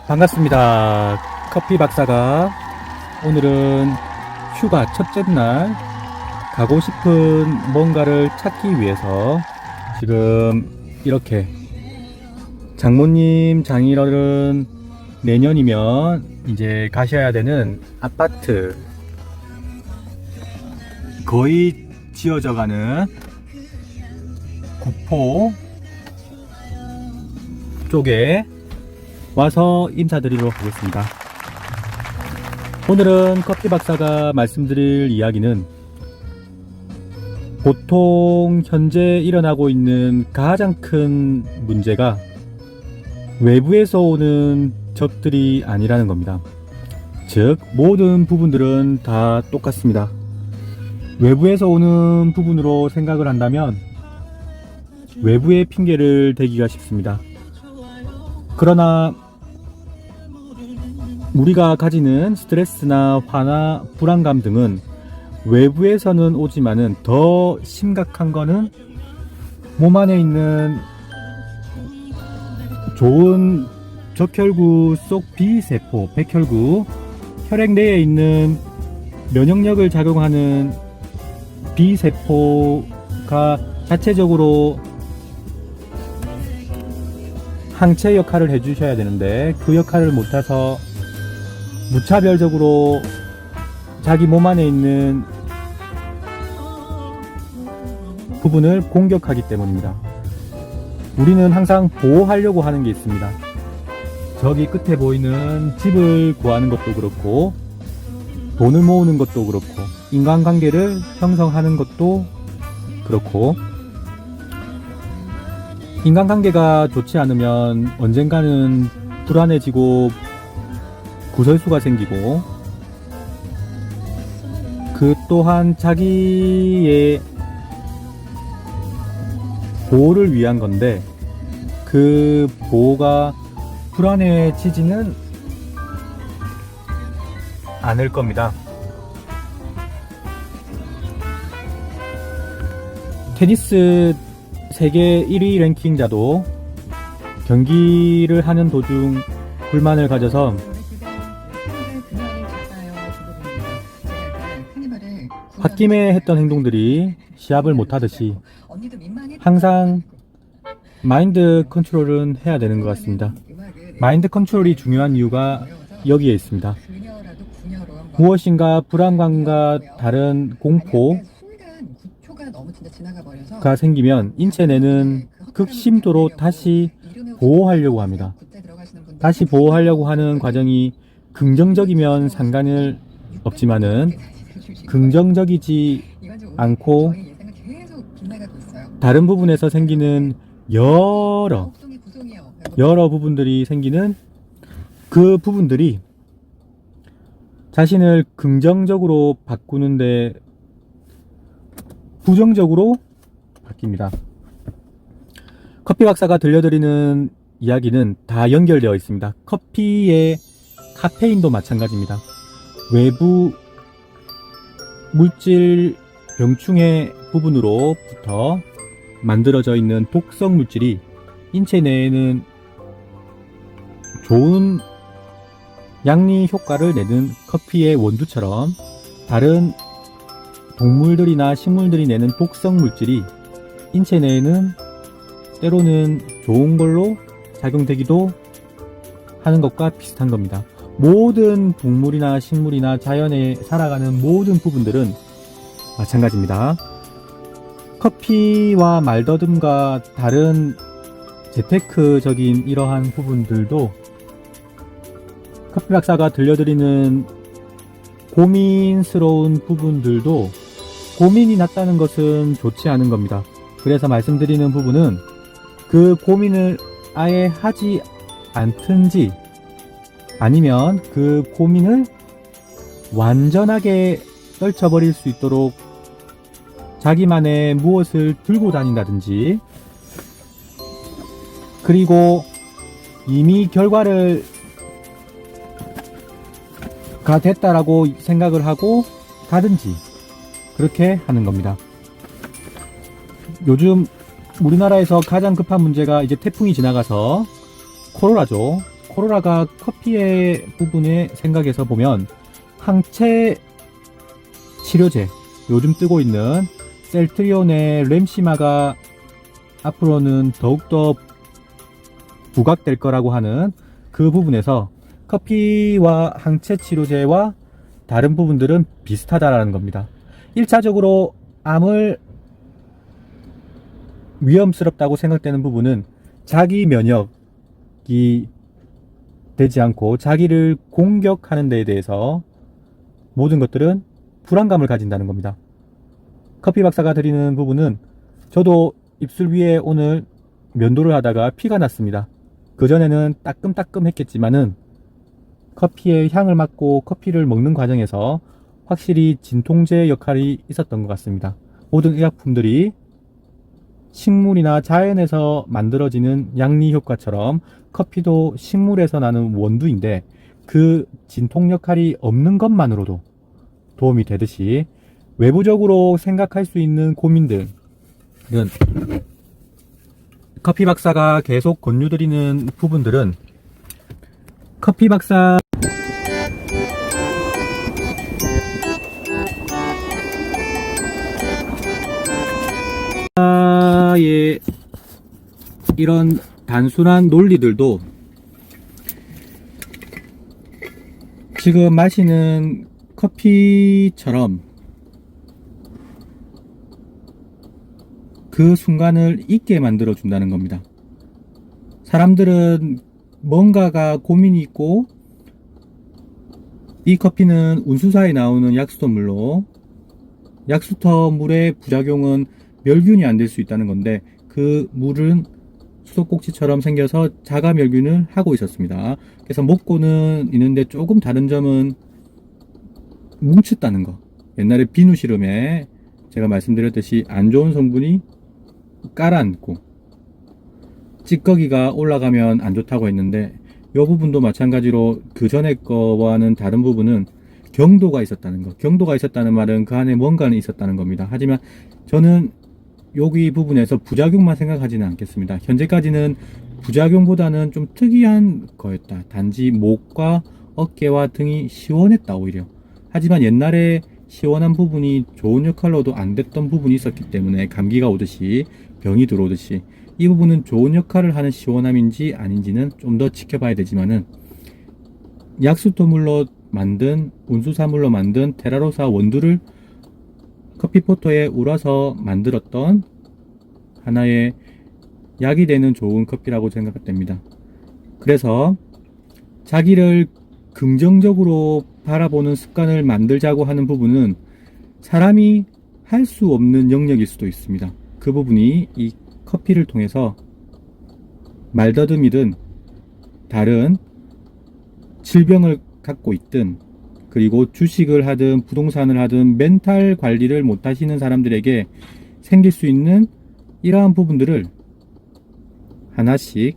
반갑습니다. 커피 박사가 오늘은 휴가 첫째 날 가고 싶은 뭔가를 찾기 위해서 지금 이렇게 장모님 장인어른 내년이면 이제 가셔야 되는 아파트 거의 지어져 가는 구포 쪽에 와서 인사드리도록 하겠습니다. 오늘은 커피 박사가 말씀드릴 이야기는 보통 현재 일어나고 있는 가장 큰 문제가 외부에서 오는 적들이 아니라는 겁니다. 즉 모든 부분들은 다 똑같습니다. 외부에서 오는 부분으로 생각을 한다면 외부의 핑계를 대기가 쉽습니다. 그러나 우리가 가지는 스트레스나 화나 불안감 등은 외부에서는 오지만은 더 심각한 거는 몸 안에 있는 좋은 적혈구 속 B세포, 백혈구, 혈액 내에 있는 면역력을 작용하는 B세포가 자체적으로 항체 역할을 해주셔야 되는데 그 역할을 못해서 무차별적으로 자기 몸 안에 있는 부분을 공격하기 때문입니다. 우리는 항상 보호하려고 하는 게 있습니다. 저기 끝에 보이는 집을 구하는 것도 그렇고 돈을 모으는 것도 그렇고 인간관계를 형성하는 것도 그렇고 인간관계가 좋지 않으면 언젠가는 불안해지고 구설수가 생기고 그 또한 자기의 보호를 위한 건데 그 보호가 불안해지지는 않을 겁니다. 테니스 세계 1위 랭킹자도 경기를 하는 도중 불만을 가져서 홧김에 했던 행동들이 시합을 못하듯이 항상 마인드 컨트롤은 해야 되는 것 같습니다. 마인드 컨트롤이 중요한 이유가 여기에 있습니다. 무엇인가 불안감과 다른 공포가 생기면 인체 내는 극심도로 다시 보호하려고 합니다. 다시 보호하려고 하는 과정이 긍정적이면 상관을 없지만은 긍정적이지 않고 다른 부분에서 생기는 여러 부분들이 생기는 그 부분들이 자신을 긍정적으로 바꾸는데 부정적으로 바뀝니다. 커피 박사가 들려드리는 이야기는 다 연결되어 있습니다. 커피의 카페인도 마찬가지입니다. 외부 물질 병충해 부분으로부터 만들어져 있는 독성 물질이 인체 내에는 좋은 양리 효과를 내는 커피의 원두처럼 다른 동물들이나 식물들이 내는 독성 물질이 인체 내에는 때로는 좋은 걸로 작용되기도 하는 것과 비슷한 겁니다. 모든 동물이나 식물이나 자연에 살아가는 모든 부분들은 마찬가지입니다. 커피와 말더듬과 다른 재테크적인 이러한 부분들도 커피 박사가 들려드리는 고민스러운 부분들도 고민이 났다는 것은 좋지 않은 겁니다. 그래서 말씀드리는 부분은 그 고민을 아예 하지 않든지 아니면 그 고민을 완전하게 떨쳐버릴 수 있도록 자기만의 무엇을 들고 다닌다든지 그리고 이미 결과를 가 됐다라고 생각을 하고 가든지 그렇게 하는 겁니다. 요즘 우리나라에서 가장 급한 문제가 이제 태풍이 지나가서 코로나죠. 코로나가 커피의 부분에 생각해서 보면 항체 치료제, 요즘 뜨고 있는 셀트리온의 램시마가 앞으로는 더욱더 부각될 거라고 하는 그 부분에서 커피와 항체 치료제와 다른 부분들은 비슷하다라는 겁니다. 1차적으로 암을 위험스럽다고 생각되는 부분은 자기 면역이 되지 않고 자기를 공격하는 데에 대해서 모든 것들은 불안감을 가진다는 겁니다. 커피 박사가 드리는 부분은 저도 입술 위에 오늘 면도를 하다가 피가 났습니다. 그전에는 따끔따끔 했겠지만은 커피의 향을 맡고 커피를 먹는 과정에서 확실히 진통제 역할이 있었던 것 같습니다. 모든 의약품들이 식물이나 자연에서 만들어지는 양리 효과처럼 커피도 식물에서 나는 원두인데 그 진통 역할이 없는 것만으로도 도움이 되듯이 외부적으로 생각할 수 있는 고민들은 커피 박사가 계속 권유드리는 부분들은 커피 박사의 이런 단순한 논리들도 지금 마시는 커피처럼 그 순간을 잊게 만들어 준다는 겁니다. 사람들은 뭔가가 고민이 있고 이 커피는 운수사에 나오는 약수터물로 약수터물의 부작용은 멸균이 안 될 수 있다는 건데 그 물은 수도꼭지처럼 생겨서 자가 멸균을 하고 있었습니다. 그래서 먹고는 있는데 조금 다른 점은 뭉쳤다는 거. 옛날에 비누 시름에 제가 말씀드렸듯이 안 좋은 성분이 깔아앉고 찌꺼기가 올라가면 안 좋다고 했는데 이 부분도 마찬가지로 그 전에 거와는 다른 부분은 경도가 있었다는 거. 경도가 있었다는 말은 그 안에 뭔가는 있었다는 겁니다. 하지만 저는 여기 부분에서 부작용만 생각하지는 않겠습니다. 현재까지는 부작용보다는 좀 특이한 거였다. 단지 목과 어깨와 등이 시원했다 오히려. 하지만 옛날에 시원한 부분이 좋은 역할로도 안 됐던 부분이 있었기 때문에 감기가 오듯이 병이 들어오듯이 이 부분은 좋은 역할을 하는 시원함인지 아닌지는 좀 더 지켜봐야 되지만은 약수토물로 만든 운수사물로 만든 테라로사 원두를 커피포터에 우려서 만들었던 하나의 약이 되는 좋은 커피라고 생각됩니다. 그래서 자기를 긍정적으로 바라보는 습관을 만들자고 하는 부분은 사람이 할 수 없는 영역일 수도 있습니다. 그 부분이 이 커피를 통해서 말더듬이든 다른 질병을 갖고 있든 그리고 주식을 하든 부동산을 하든 멘탈 관리를 못 하시는 사람들에게 생길 수 있는 이러한 부분들을 하나씩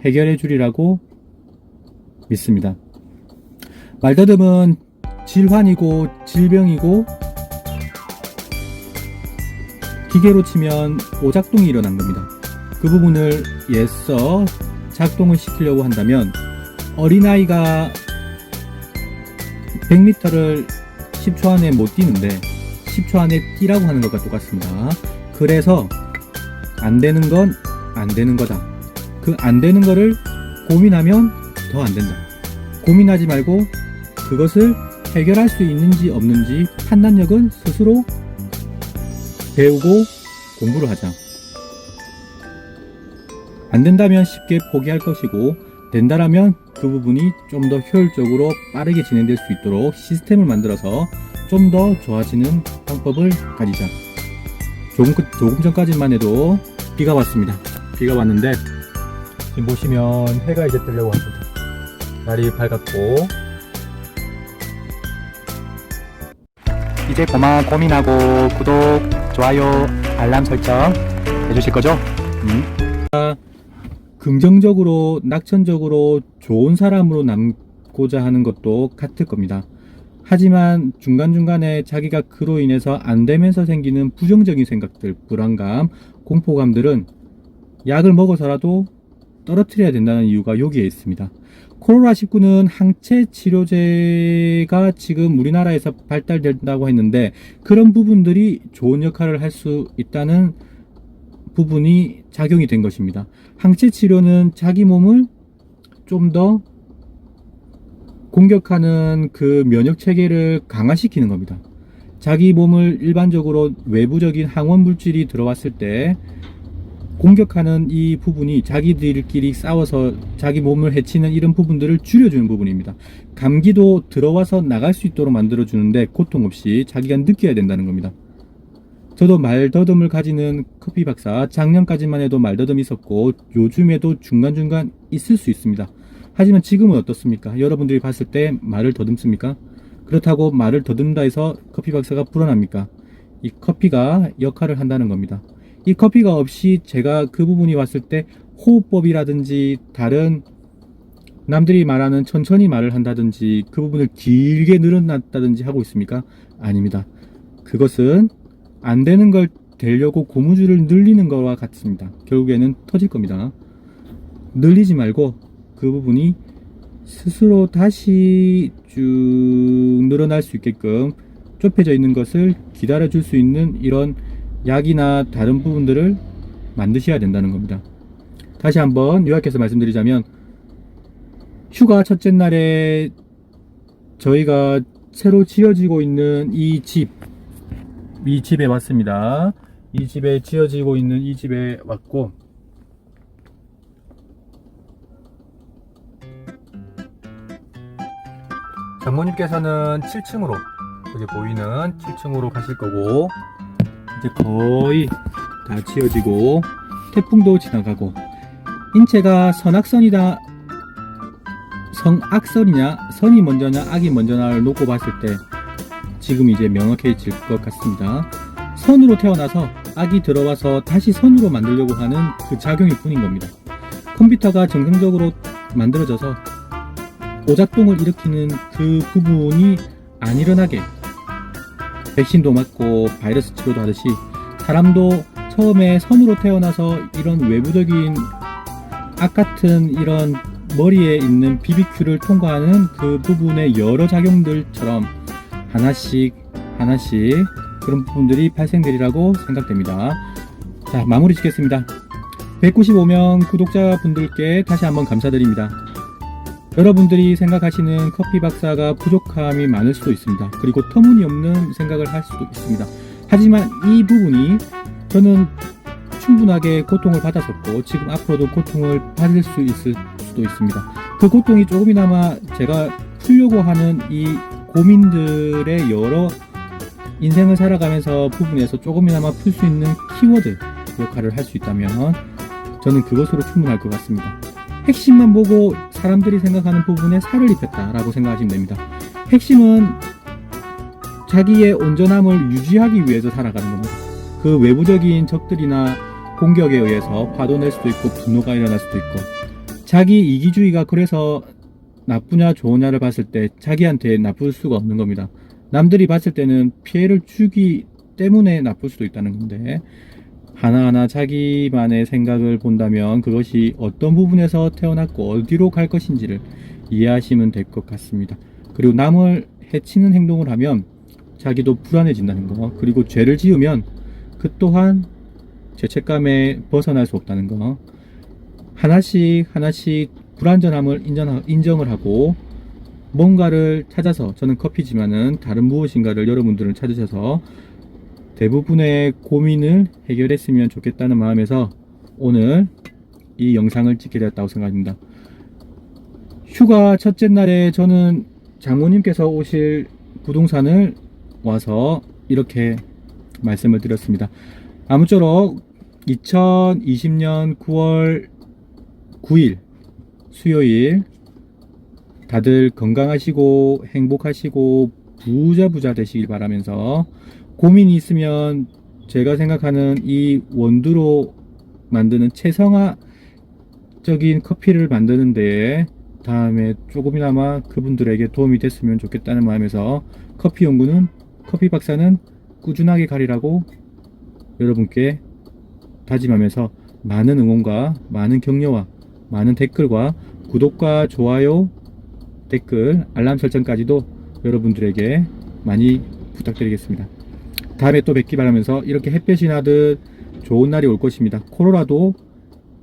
해결해 주리라고 믿습니다. 말더듬은 질환이고 질병이고 기계로 치면 오작동이 일어난 겁니다. 그 부분을 애써 작동을 시키려고 한다면 어린아이가 100m를 10초 안에 못 뛰는데 10초 안에 뛰라고 하는 것과 똑같습니다. 그래서 안 되는 건 안 되는 거다. 그 안 되는 거를 고민하면 더 안 된다. 고민하지 말고 그것을 해결할 수 있는지 없는지 판단력은 스스로 배우고 공부를 하자. 안 된다면 쉽게 포기할 것이고 된다라면 그 부분이 좀 더 효율적으로 빠르게 진행될 수 있도록 시스템을 만들어서 좀 더 좋아지는 방법을 가지자. 조금 전까지만 해도 비가 왔습니다. 비가 왔는데 지금 보시면 해가 이제 뜨려고 합니다. 날이 밝았고 이제 그만 고민하고 구독, 좋아요, 알람 설정 해주실 거죠? 긍정적으로 낙천적으로 좋은 사람으로 남고자 하는 것도 같을 겁니다. 하지만 중간중간에 자기가 그로 인해서 안 되면서 생기는 부정적인 생각들, 불안감, 공포감들은 약을 먹어서라도 떨어뜨려야 된다는 이유가 여기에 있습니다. 코로나19는 항체 치료제가 지금 우리나라에서 발달된다고 했는데 그런 부분들이 좋은 역할을 할 수 있다는 부분이 작용이 된 것입니다. 항체 치료는 자기 몸을 좀 더 공격하는 그 면역 체계를 강화시키는 겁니다. 자기 몸을 일반적으로 외부적인 항원 물질이 들어왔을 때 공격하는 이 부분이 자기들끼리 싸워서 자기 몸을 해치는 이런 부분들을 줄여주는 부분입니다. 감기도 들어와서 나갈 수 있도록 만들어주는데 고통 없이 자기가 느껴야 된다는 겁니다. 저도 말더듬을 가지는 커피 박사, 작년까지만 해도 말더듬이 있었고 요즘에도 중간중간 있을 수 있습니다. 하지만 지금은 어떻습니까? 여러분들이 봤을 때 말을 더듬습니까? 그렇다고 말을 더듬다 해서 커피 박사가 불어납니까? 이 커피가 역할을 한다는 겁니다. 이 커피가 없이 제가 그 부분이 왔을 때 호흡법이라든지 다른 남들이 말하는 천천히 말을 한다든지 그 부분을 길게 늘어났다든지 하고 있습니까? 아닙니다. 그것은 안 되는 걸 되려고 고무줄을 늘리는 것과 같습니다. 결국에는 터질 겁니다. 늘리지 말고 그 부분이 스스로 다시 쭉 늘어날 수 있게끔 좁혀져 있는 것을 기다려 줄 수 있는 이런 약이나 다른 부분들을 만드셔야 된다는 겁니다. 다시 한번 요약해서 말씀드리자면 휴가 첫째 날에 저희가 새로 지어지고 있는 이 집에 왔습니다. 이 집에 지어지고 있는 이 집에 왔고 장모님께서는 7층으로 여기 보이는 7층으로 가실 거고 이제 거의 다 지어지고 태풍도 지나가고 인체가 선악선이다 성악선이냐 선이 먼저냐 악이 먼저냐를 놓고 봤을 때 지금 이제 명확해질 것 같습니다. 선으로 태어나서 악이 들어와서 다시 선으로 만들려고 하는 그 작용일 뿐인 겁니다. 컴퓨터가 정상적으로 만들어져서 오작동을 일으키는 그 부분이 안 일어나게 백신도 맞고 바이러스 치료도 하듯이 사람도 처음에 선으로 태어나서 이런 외부적인 악 같은 이런 머리에 있는 BBQ를 통과하는 그 부분의 여러 작용들처럼 하나씩 그런 부분들이 발생되리라고 생각됩니다. 자, 마무리 짓겠습니다. 195명 구독자분들께 다시 한번 감사드립니다. 여러분들이 생각하시는 커피 박사가 부족함이 많을 수도 있습니다. 그리고 터무니없는 생각을 할 수도 있습니다. 하지만 이 부분이 저는 충분하게 고통을 받았었고 지금 앞으로도 고통을 받을 수 있을 수도 있습니다. 그 고통이 조금이나마 제가 풀려고 하는 이 고민들의 여러 인생을 살아가면서 부분에서 조금이나마 풀 수 있는 키워드 역할을 할 수 있다면 저는 그것으로 충분할 것 같습니다. 핵심만 보고 사람들이 생각하는 부분에 살을 입혔다라고 생각하시면 됩니다. 핵심은 자기의 온전함을 유지하기 위해서 살아가는 겁니다. 그 외부적인 적들이나 공격에 의해서 화도 낼 수도 있고 분노가 일어날 수도 있고 자기 이기주의가 그래서 나쁘냐 좋으냐를 봤을 때 자기한테 나쁠 수가 없는 겁니다. 남들이 봤을 때는 피해를 주기 때문에 나쁠 수도 있다는 건데 하나하나 자기만의 생각을 본다면 그것이 어떤 부분에서 태어났고 어디로 갈 것인지를 이해하시면 될 것 같습니다. 그리고 남을 해치는 행동을 하면 자기도 불안해진다는 거, 그리고 죄를 지으면 그 또한 죄책감에 벗어날 수 없다는 거, 하나씩 불완전함을 인정을 하고 뭔가를 찾아서, 저는 커피지만은 다른 무엇인가를 여러분들은 찾으셔서 대부분의 고민을 해결했으면 좋겠다는 마음에서 오늘 이 영상을 찍게 되었다고 생각합니다. 휴가 첫째 날에 저는 장모님께서 오실 부동산을 와서 이렇게 말씀을 드렸습니다. 아무쪼록 2020년 9월 9일 수요일 다들 건강하시고 행복하시고 부자 되시길 바라면서 고민이 있으면 제가 생각하는 이 원두로 만드는 최성화적인 커피를 만드는 데에 다음에 조금이나마 그분들에게 도움이 됐으면 좋겠다는 마음에서 커피 연구는, 커피 박사는 꾸준하게 가리라고 여러분께 다짐하면서 많은 응원과 많은 격려와 많은 댓글과 구독과 좋아요, 댓글, 알람 설정까지도 여러분들에게 많이 부탁드리겠습니다. 다음에 또 뵙기 바라면서 이렇게 햇볕이 나듯 좋은 날이 올 것입니다.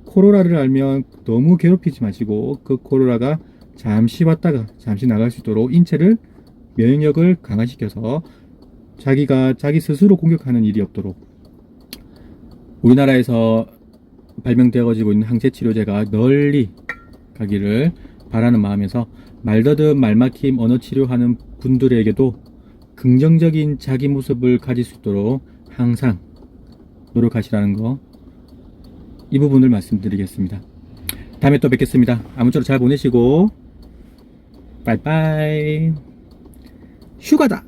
코로나를 알면 너무 괴롭히지 마시고 그 코로나가 잠시 왔다가 잠시 나갈 수 있도록 인체를, 면역력을 강화시켜서 자기가 자기 스스로 공격하는 일이 없도록 우리나라에서 발명되어지고 있는 항체 치료제가 널리 가기를 바라는 마음에서 말더듬, 말막힘, 언어 치료하는 분들에게도 긍정적인 자기 모습을 가질 수 있도록 항상 노력하시라는 거, 이 부분을 말씀드리겠습니다. 다음에 또 뵙겠습니다. 아무쪼록 잘 보내시고 빠이빠이. 휴가다.